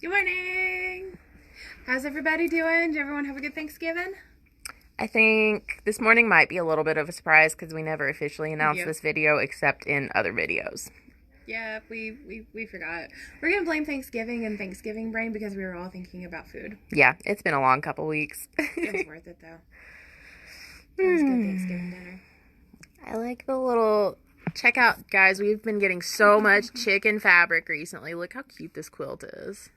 Good morning. How's everybody doing? Did everyone have a good Thanksgiving? I think this morning might be a little bit of a surprise because we never officially announced this video except in other videos. Yeah, we forgot. We're going to blame Thanksgiving and Thanksgiving brain because we were all thinking about food. Yeah, it's been a long couple weeks. It was worth it, though. It was a good Thanksgiving dinner. I like the little... Check out, guys, we've been getting so much chicken fabric recently. Look how cute this quilt is.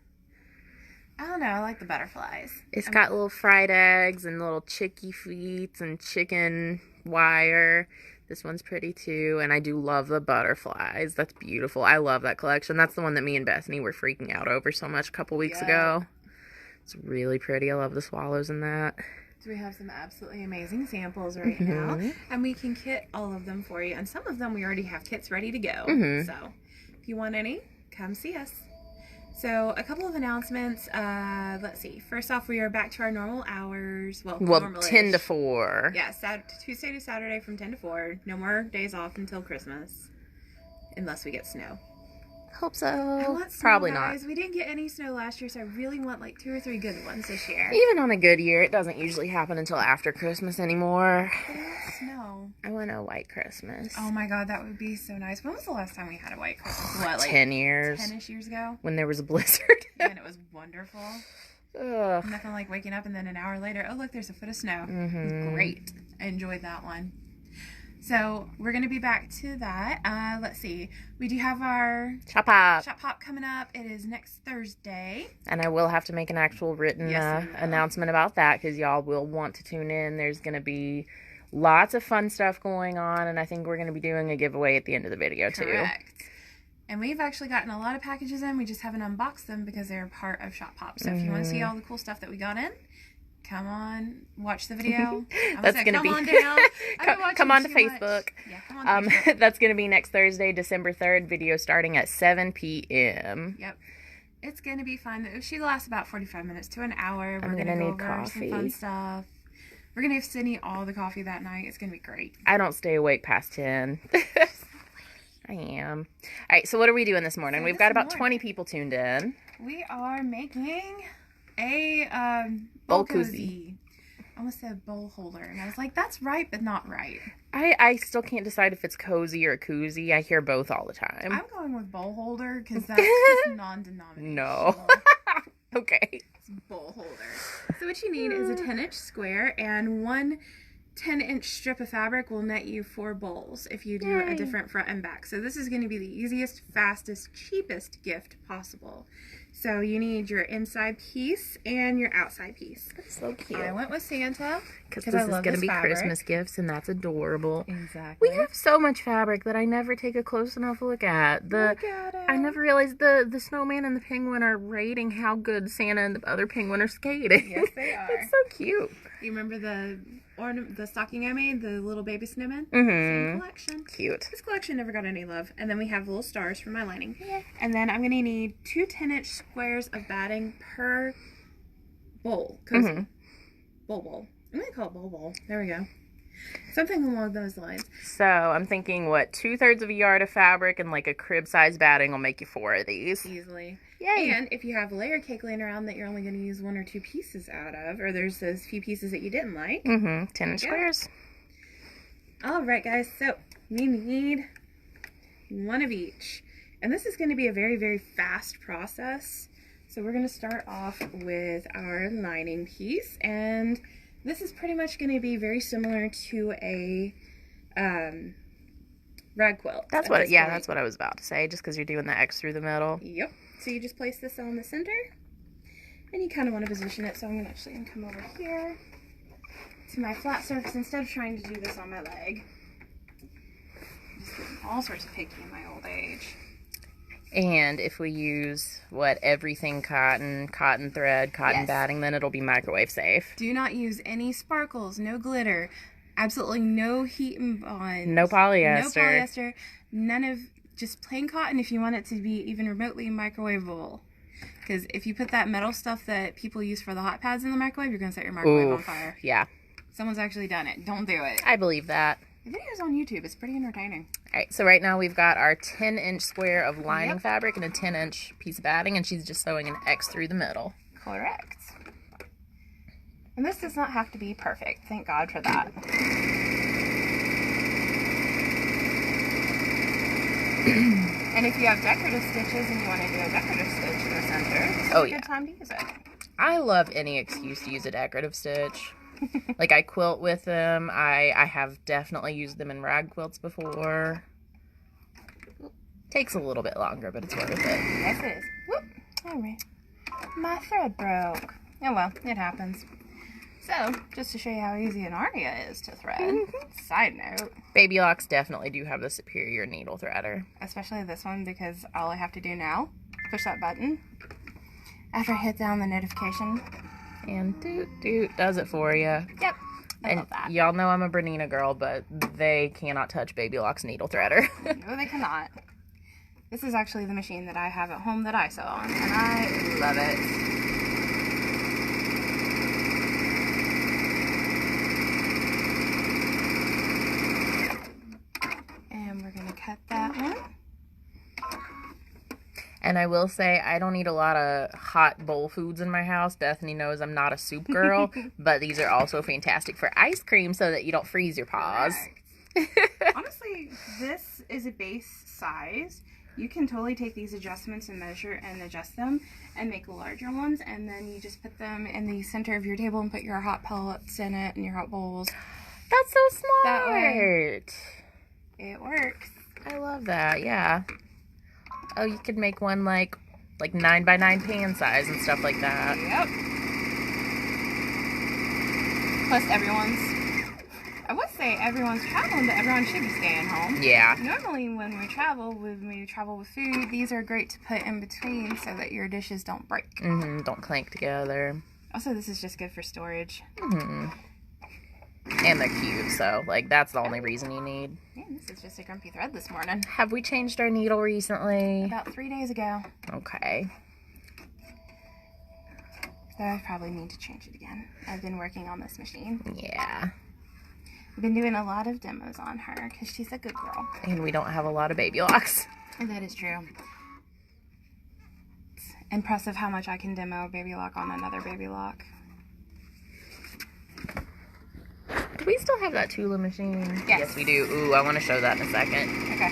I don't know, I like the butterflies. It's got little fried eggs and little chickie feet and chicken wire. This one's pretty too, and I do love the butterflies. That's beautiful. I love that collection. That's the one that me and Bethany were freaking out over so much a couple weeks ago. It's really pretty. I love the swallows in that. So we have some absolutely amazing samples right now, and we can kit all of them for you. And some of them we already have kits ready to go. So if you want any, come see us. So a couple of announcements. Let's see. First off, we are back to our normal hours. Well, 10 to 4. Yeah, Tuesday to Saturday from 10 to 4. No more days off until Christmas, unless we get snow. Hope so. I want snow, Probably guys. not. We didn't get any snow last year, so I really want like 2 or 3 good ones this year. Even on a good year, it doesn't usually happen until after Christmas anymore. But I want snow. I want a white Christmas. Oh my god, that would be so nice. When was the last time we had a white Christmas? What, like 10 years. 10-ish years ago? When there was a blizzard. And it was wonderful. Ugh. Nothing like waking up and then an hour later, oh look, there's a foot of snow. It was great. I enjoyed that one. So we're going to be back to that. Let's see. We do have our Shop Hop coming up. It is next Thursday. And I will have to make an actual written announcement about that because y'all will want to tune in. There's going to be lots of fun stuff going on, and I think we're going to be doing a giveaway at the end of the video too. Correct. And we've actually gotten a lot of packages in. We just haven't unboxed them because they're part of Shop Hop. So if you want to see all the cool stuff that we got in, come on, watch the video. That's going to be... Come on down. Come on to Facebook. Yeah, come on to Facebook. That's going to be next Thursday, December 3rd, video starting at 7 p.m. Yep. It's going to be fun. She lasts about 45 minutes to an hour. We're going to need coffee. Some fun stuff. We're going to give Sydney all the coffee that night. It's going to be great. I don't stay awake past 10. I am. All right, so what are we doing this morning? We've got about 20 people tuned in. We are making a bowl cozy. I almost said bowl holder, and I was like, that's right, but not right. I still can't decide if it's cozy or koozie. I hear both all the time. I'm going with bowl holder because that's just non-denominational. No. Okay. It's bowl holder. So what you need is a 10-inch square, and one 10-inch strip of fabric will net you 4 bowls if you do a different front and back. So this is going to be the easiest, fastest, cheapest gift possible. So you need your inside piece and your outside piece. That's so cute. I went with Santa because this is going to be fabric. Christmas gifts, and that's adorable. Exactly. We have so much fabric that I never take a close enough look at. Look at it. I never realized the snowman and the penguin are rating how good Santa and the other penguin are skating. Yes, they are. It's so cute. You remember the stocking I made, the little baby snowman? Mm-hmm. Same collection. Cute. This collection never got any love. And then we have little stars for my lining. Yeah. And then I'm going to need 2 10-inch squares of batting per bowl. Bowl. I'm going to call it bowl. There we go. Something along those lines. So I'm thinking, what, 2/3 of a yard of fabric and like a crib-size batting will make you 4 of these. Easily. Yay. And if you have a layer cake laying around that you're only going to use 1 or 2 pieces out of, or there's those few pieces that you didn't like. 10-inch squares. Alright guys, so we need 1 of each. And this is going to be a very, very fast process. So we're going to start off with our lining piece, and this is pretty much going to be very similar to a rag quilt. That's what I was about to say, just because you're doing the X through the middle. Yep. So you just place this on the center, and you kind of want to position it. So I'm going to come over here to my flat surface instead of trying to do this on my leg. I'm just getting all sorts of picky in my old age. And if we use, everything cotton thread, cotton batting, then it'll be microwave safe. Do not use any sparkles, no glitter, absolutely no heat and bond. No polyester. None of, just plain cotton if you want it to be even remotely microwavable. Because if you put that metal stuff that people use for the hot pads in the microwave, you're going to set your microwave on fire. Yeah. Someone's actually done it. Don't do it. I believe that. The video's on YouTube. It's pretty entertaining. All right, so right now we've got our 10-inch square of lining fabric and a 10-inch piece of batting, and she's just sewing an X through the middle. Correct. And this does not have to be perfect. Thank God for that. And if you have decorative stitches and you want to do a decorative stitch in the center, this is a good time to use it. I love any excuse to use a decorative stitch. Like, I quilt with them. I have definitely used them in rag quilts before. Takes a little bit longer, but it's worth it. Yes, it is. Whoop. All right. My thread broke. Oh, well, it happens. So, just to show you how easy an aria is to thread, side note. Baby locks definitely do have the superior needle threader. Especially this one, because all I have to do now, push that button. After I hit down the notification, and doot doot does it for you. Yep. I love that. Y'all know I'm a Bernina girl, but they cannot touch Baby Lock's needle threader. No, they cannot. This is actually the machine that I have at home that I sew on, and I love it. And we're going to cut that one. And I will say, I don't eat a lot of hot bowl foods in my house. Bethany knows I'm not a soup girl, but these are also fantastic for ice cream so that you don't freeze your paws. Honestly, this is a base size. You can totally take these adjustments and measure and adjust them and make larger ones, and then you just put them in the center of your table and put your hot pellets in it and your hot bowls. That's so smart. That way, it works. I love that, yeah. Oh, you could make one like 9x9 pan size and stuff like that. Yep. Plus I would say everyone's traveling, but everyone should be staying home. Yeah. Normally when we travel with food, these are great to put in between so that your dishes don't break. Mm-hmm, don't clank together. Also, this is just good for storage. Mm-hmm. And they're cute, so, like, that's the only reason you need. Yeah, this is just a grumpy thread this morning. Have we changed our needle recently? About 3 days ago. Okay. So I probably need to change it again. I've been working on this machine. Yeah. I've been doing a lot of demos on her because she's a good girl. And we don't have a lot of baby locks. And that is true. It's impressive how much I can demo a baby lock on another baby lock. Do we still have that Tula machine? Yes. Yes, we do. Ooh, I want to show that in a second. Okay.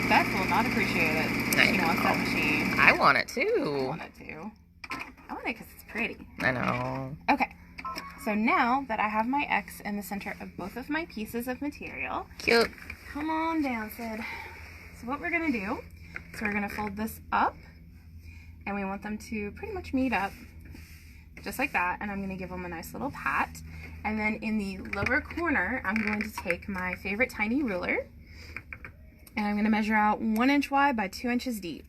Beth will not appreciate it. She wants that machine. I want it too. I want it too. I want it because it's pretty. I know. Okay. So now that I have my X in the center of both of my pieces of material. Cute. Come on down, Sid. So what we're going to do is we're going to fold this up. And we want them to pretty much meet up. Just like that, and I'm going to give them a nice little pat. And then in the lower corner, I'm going to take my favorite tiny ruler, and I'm going to measure out 1 inch wide by 2 inches deep.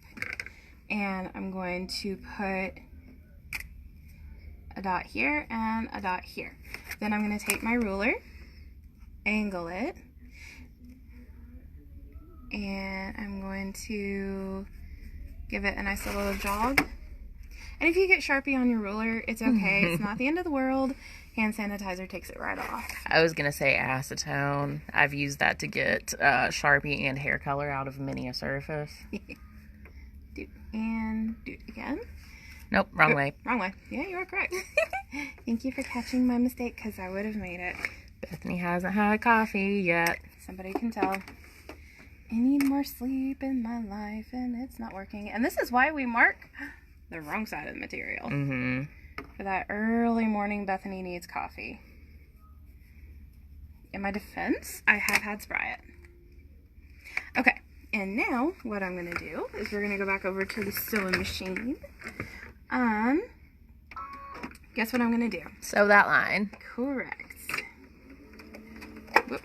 And I'm going to put a dot here and a dot here. Then I'm going to take my ruler, angle it, and I'm going to give it a nice little jog. And if you get Sharpie on your ruler, it's okay. It's not the end of the world. Hand sanitizer takes it right off. I was going to say acetone. I've used that to get Sharpie and hair color out of many a surface. Do it again. Nope, wrong way. Wrong way. Yeah, you are correct. Thank you for catching my mistake, because I would have made it. Bethany hasn't had coffee yet. Somebody can tell. I need more sleep in my life, and it's not working. And this is why we mark the wrong side of the material. Mm-hmm. For that early morning, Bethany needs coffee. In my defense, I have had Sprite. Okay, and now what I'm going to do is we're going to go back over to the sewing machine. Guess what I'm going to do? Sew that line. Correct. Whoop.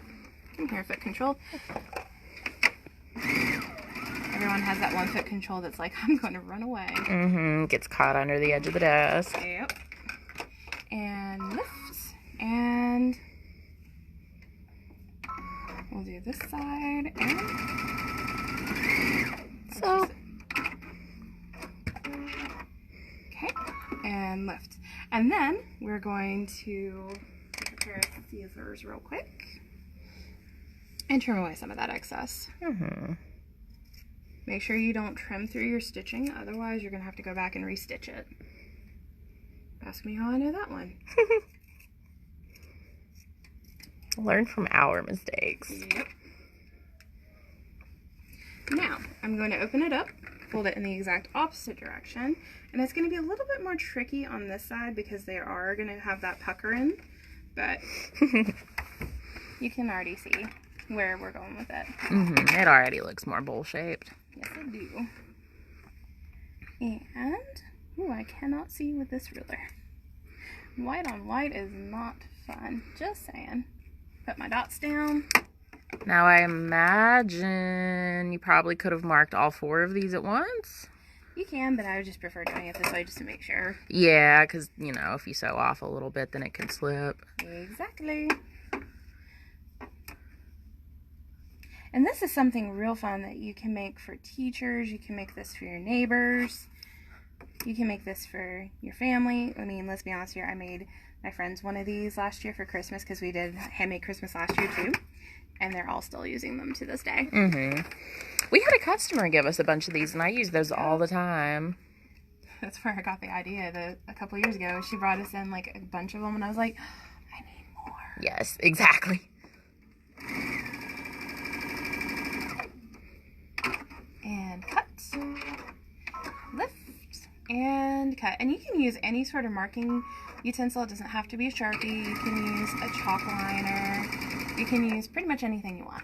Come here, foot control. Everyone has that 1 foot control that's like, I'm going to run away. Mm-hmm. Gets caught under the edge of the desk. Yep. And lift. And we'll do this side. And so. Okay. And lift. And then we're going to your scissors real quick and trim away some of that excess. Make sure you don't trim through your stitching, otherwise you're going to have to go back and restitch it. Ask me how I know that one. Learn from our mistakes. Yep. Now, I'm going to open it up, fold it in the exact opposite direction, and it's going to be a little bit more tricky on this side because they are going to have that pucker in, but you can already see where we're going with it. It already looks more bowl-shaped. Yes, I do. And, ooh, I cannot see with this ruler. White on white is not fun. Just saying. Put my dots down. Now, I imagine you probably could have marked all 4 of these at once. You can, but I would just prefer doing it this way just to make sure. Yeah, because, you know, if you sew off a little bit, then it can slip. Exactly. And this is something real fun that you can make for teachers. You can make this for your neighbors. You can make this for your family. I mean, let's be honest here. I made my friends one of these last year for Christmas because we did handmade Christmas last year too. And they're all still using them to this day. We had a customer give us a bunch of these, and I use those all the time. That's where I got the idea. A couple years ago, she brought us in like a bunch of them, and I was like, I need more. Yes, exactly. And cut. Lift. And cut. And you can use any sort of marking utensil. It doesn't have to be a Sharpie. You can use a chalk liner. You can use pretty much anything you want.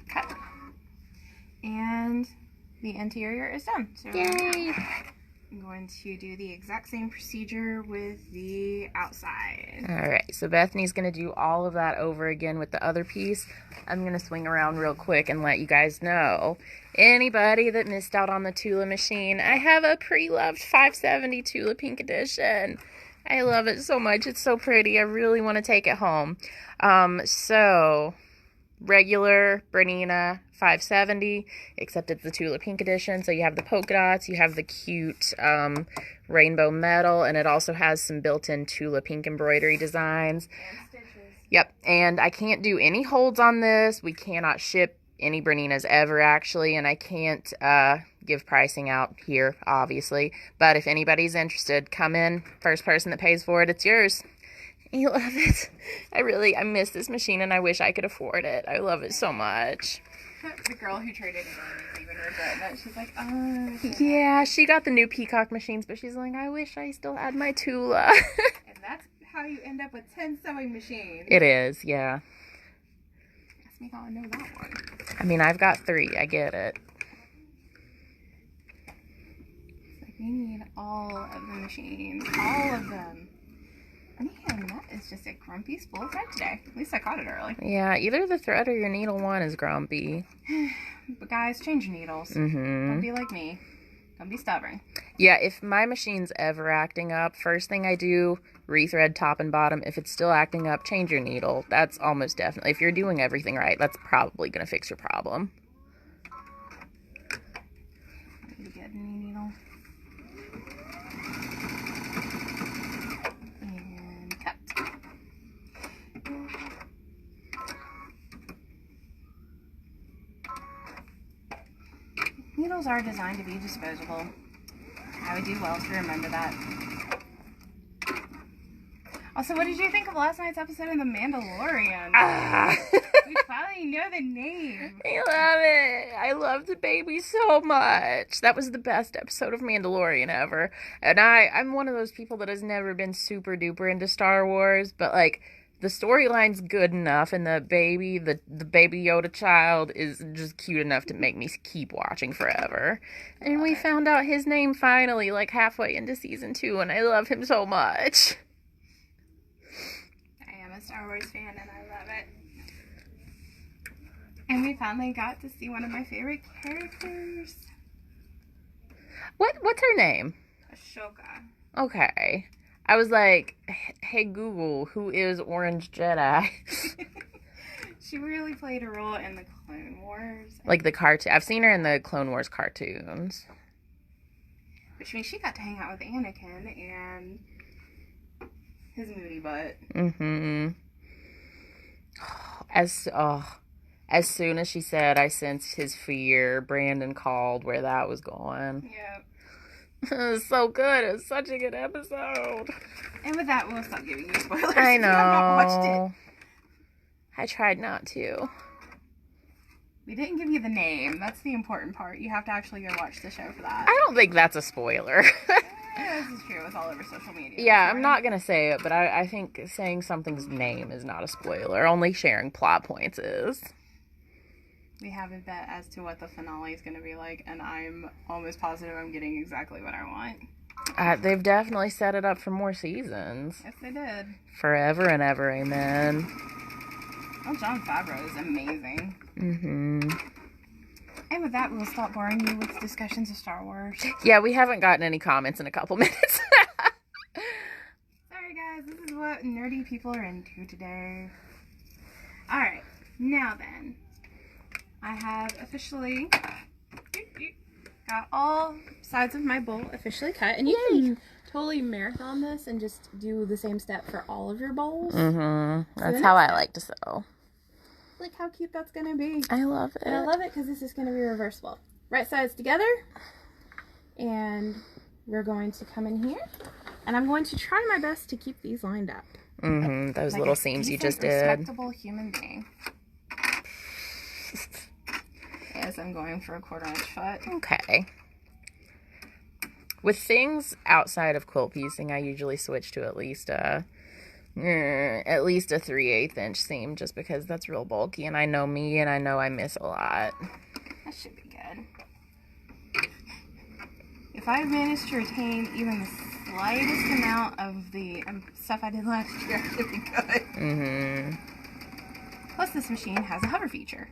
Cut. And the interior is done. So Yay! I'm going to do the exact same procedure with the outside. Alright, so Bethany's going to do all of that over again with the other piece. I'm going to swing around real quick and let you guys know. Anybody that missed out on the Tula machine, I have a pre-loved 570 Tula Pink Edition. I love it so much. It's so pretty. I really want to take it home. So, regular Bernina 570, except it's the Tula Pink Edition. So you have the polka dots, you have the cute rainbow metal, and it also has some built-in Tula Pink embroidery designs. And stitches. Yep, and I can't do any holds on this. We cannot ship any Berninas ever, actually, and I can't give pricing out here, obviously. But if anybody's interested, come in. First person that pays for it, it's yours. I love it. I miss this machine, and I wish I could afford it. I love it so much. The girl who traded it in is even regretting it. She's like, oh. Yeah, she got the new Peacock machines, but she's like, I wish I still had my Tula. And that's how you end up with 10 sewing machines. It is, yeah. Ask me how I know that one. I mean, I've got 3. I get it. It's like, you need all of the machines. All of them. Man, that is just a grumpy spool of thread today. At least I caught it early. Yeah, either the thread or your needle one is grumpy. But guys, change your needles. Don't be like me. Don't be stubborn. Yeah, if my machine's ever acting up, first thing I do, rethread top and bottom. If it's still acting up, change your needle. That's almost definitely, if you're doing everything right, that's probably going to fix your problem. Need to get a new needle. And cut. Needles are designed to be disposable. I would do well to remember that. Also, what did you think of last night's episode of The Mandalorian? We finally know the name. I love it. I love the baby so much. That was the best episode of Mandalorian ever. And I'm one of those people that has never been super duper into Star Wars, but like, the storyline's good enough, and the baby Yoda child is just cute enough to make me keep watching forever. And we found out his name finally, like halfway into season 2, and I love him so much. I am a Star Wars fan, and I love it. And we finally got to see one of my favorite characters. What's her name? Ashoka. Okay. I was like, hey Google, who is Orange Jedi? She really played a role in the Clone Wars. Like the cartoon. I've seen her in the Clone Wars cartoons. Which means she got to hang out with Anakin, and His moody butt. Mm-hmm. As soon as she said, I sensed his fear, Brandon called where that was going. Yep. It was so good. It was such a good episode. And with that, we'll stop giving you spoilers. I know. I've not watched it. I tried not to. We didn't give you the name. That's the important part. You have to actually go watch the show for that. I don't think that's a spoiler. Yeah, this is true. It's all over social media. Yeah, I'm not going to say it, but I think saying something's name is not a spoiler. Only sharing plot points is. We have a bet as to what the finale is going to be like, and I'm almost positive I'm getting exactly what I want. They've definitely set it up for more seasons. Yes, they did. Forever and ever, amen. Well, Jon Favreau is amazing. Mm-hmm. And with that, we'll stop boring you with discussions of Star Wars. Yeah, we haven't gotten any comments in a couple minutes. Sorry, guys. This is what nerdy people are into today. Alright. Now then. I have officially got all sides of my bowl officially cut. And you can totally marathon this and just do the same step for all of your bowls. Mm-hmm. That's how I like to sew. Look how cute that's going to be. I love it. And I love it because this is going to be reversible. Right sides together. And we're going to come in here. And I'm going to try my best to keep these lined up. Mm-hmm. Those like little seams you just did. Respectable human being. Yes, I'm going for a 1/4 inch foot. Okay. With things outside of quilt piecing, I usually switch to at least a 3/8 inch seam, just because that's real bulky, and I know me, and I know I miss a lot. That should be good. If I manage to retain even the slightest amount of the stuff I did last year, it should be good. Mm-hmm. Plus, this machine has a hover feature.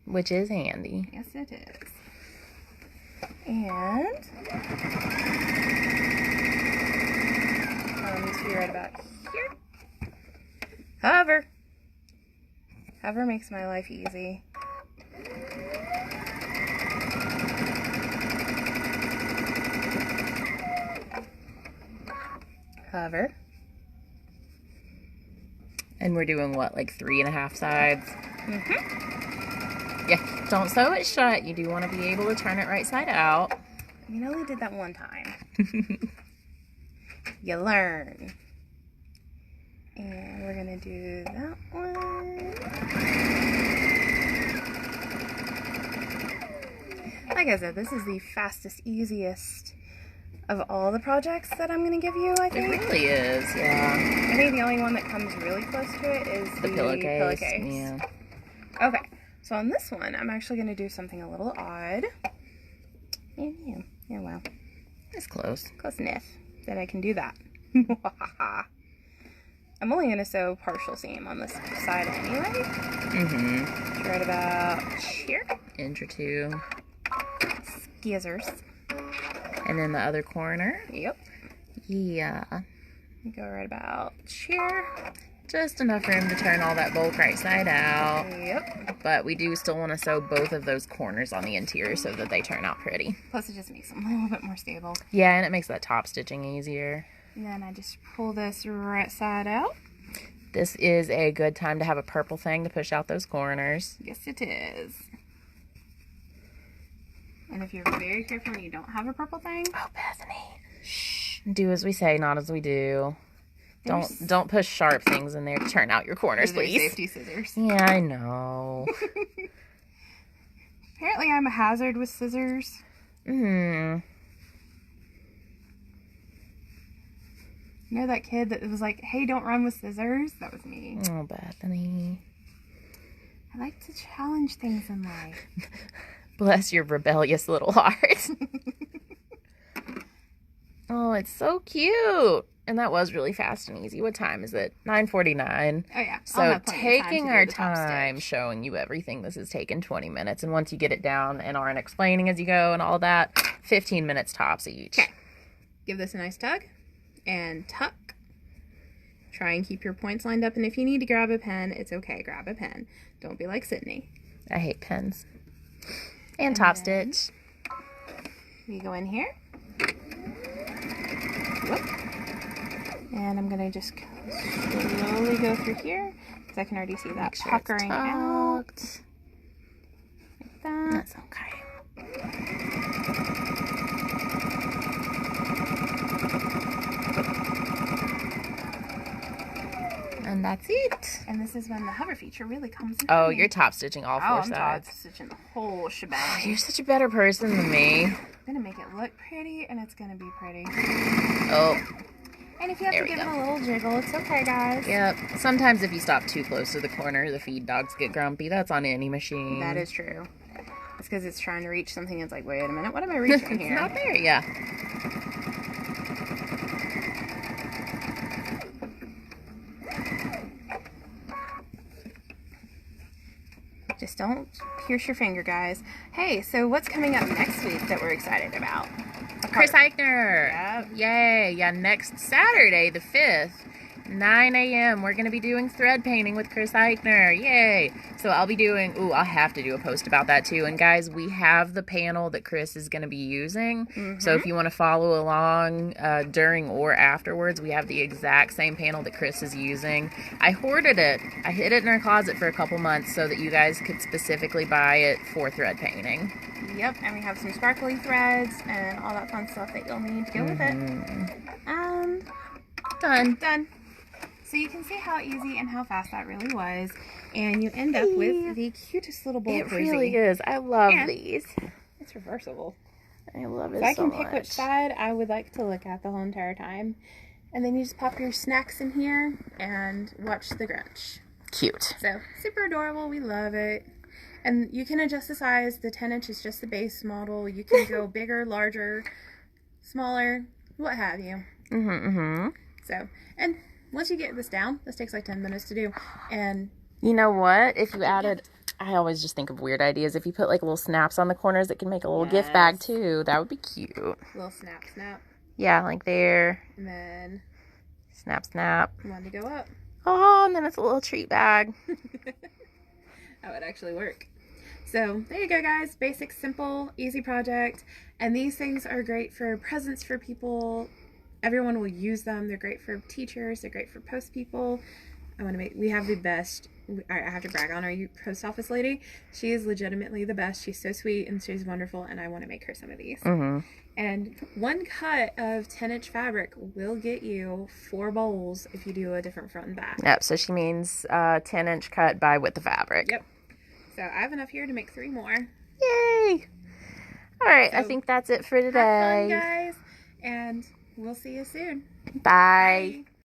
Which is handy. Yes, it is. And needs to be right about here. Hover. Hover makes my life easy. Hover. And we're doing what, like 3.5 sides? Mm-hmm. Yeah, don't sew it shut. You do want to be able to turn it right side out. You only did that one time. You learn. And we're going to do that one. Like I said, this is the fastest, easiest of all the projects that I'm going to give you, I think. It really is, yeah. I think the only one that comes really close to it is the pillowcase. Yeah. Okay, so on this one, I'm actually going to do something a little odd. Yeah, well. It's close. Close enough that I can do that. I'm only going to sew partial seam on this side anyway. Mm-hmm. Right about here. Inch or two. Skizzers. And then the other corner. Yep. Yeah. Go right about here. Just enough room to turn all that bulk right side out. Yep. But we do still want to sew both of those corners on the interior so that they turn out pretty. Plus it just makes them a little bit more stable. Yeah, and it makes that top stitching easier. And then I just pull this right side out. This is a good time to have a purple thing to push out those corners. Yes, it is. And if you're very careful and you don't have a purple thing. Oh, Bethany. Shh. Do as we say, not as we do. Don't push sharp things in there to turn out your corners, please. Safety scissors. Yeah, I know. Apparently I'm a hazard with scissors. Hmm. You know that kid that was like, hey, don't run with scissors? That was me. Oh, Bethany. I like to challenge things in life. Bless your rebellious little heart. Oh, it's so cute. And that was really fast and easy. What time is it? 9:49. Oh, yeah. So taking our time showing you everything, this has taken 20 minutes. And once you get it down and aren't explaining as you go and all that, 15 minutes tops each. Okay. Give this a nice tug and tuck. Try and keep your points lined up. And if you need to grab a pen, it's okay. Grab a pen. Don't be like Sydney. I hate pens. And top stitch. You go in here. Whoop. And I'm going to just slowly go through here because I can already see that Sure puckering out. Like that. That's okay. And that's it. And this is when the hover feature really comes in. Oh, you're top stitching all 4 I'm sides. top stitching the whole shebang. Oh, you're such a better person than me. I'm going to make it look pretty, and it's going to be pretty. Oh. And if you have to give it a little jiggle, it's okay, guys. Yep. Sometimes if you stop too close to the corner, the feed dogs get grumpy. That's on any machine. That is true. It's because it's trying to reach something. It's like, wait a minute, what am I reaching here? It's not there, yeah. Just don't pierce your finger, guys. Hey, so what's coming up next week that we're excited about? Chris Eichner. Yep. Yay. Yeah, next Saturday, the 5th, 9 a.m., we're going to be doing thread painting with Chris Eichner. Yay. So I'll be doing, I'll have to do a post about that too. And guys, we have the panel that Chris is going to be using. So if you want to follow along during or afterwards, we have the exact same panel that Chris is using. I hoarded it. I hid it in our closet for a couple months so that you guys could specifically buy it for thread painting. Yep, and we have some sparkly threads and all that fun stuff that you'll need to go with it. And done. So you can see how easy and how fast that really was. And you end up with the cutest little bowl. It really is. I love And these. it's reversible. I love it So I so can much. pick which side I would like to look at the whole entire time. And then you just pop your snacks in here and watch the Grinch. Cute. So super adorable. We love it. And you can adjust the size. The 10-inch is just the base model. You can go bigger, larger, smaller, what have you. So, and once you get this down, this takes like 10 minutes to do. And you know what? If you added, I always just think of weird ideas. If you put like little snaps on the corners that can make a little gift bag too, that would be cute. little snap, snap. Yeah, like there. And then Snap, snap. one to go up. Oh, and then it's a little treat bag. That would actually work. So there you go, guys. Basic, simple, easy project. And these things are great for presents for people. Everyone will use them. They're great for teachers. They're great for post people. We have the best. I have to brag on our post office lady. She is legitimately the best. She's so sweet and she's wonderful. And I want to make her some of these. And one cut of 10-inch fabric will get you 4 bowls if you do a different front and back. Yep, so she means 10-inch cut by width of fabric. Yep. So I have enough here to make 3 more. Yay! All right, I think that's it for today. Have fun, guys. And we'll see you soon. Bye. Bye.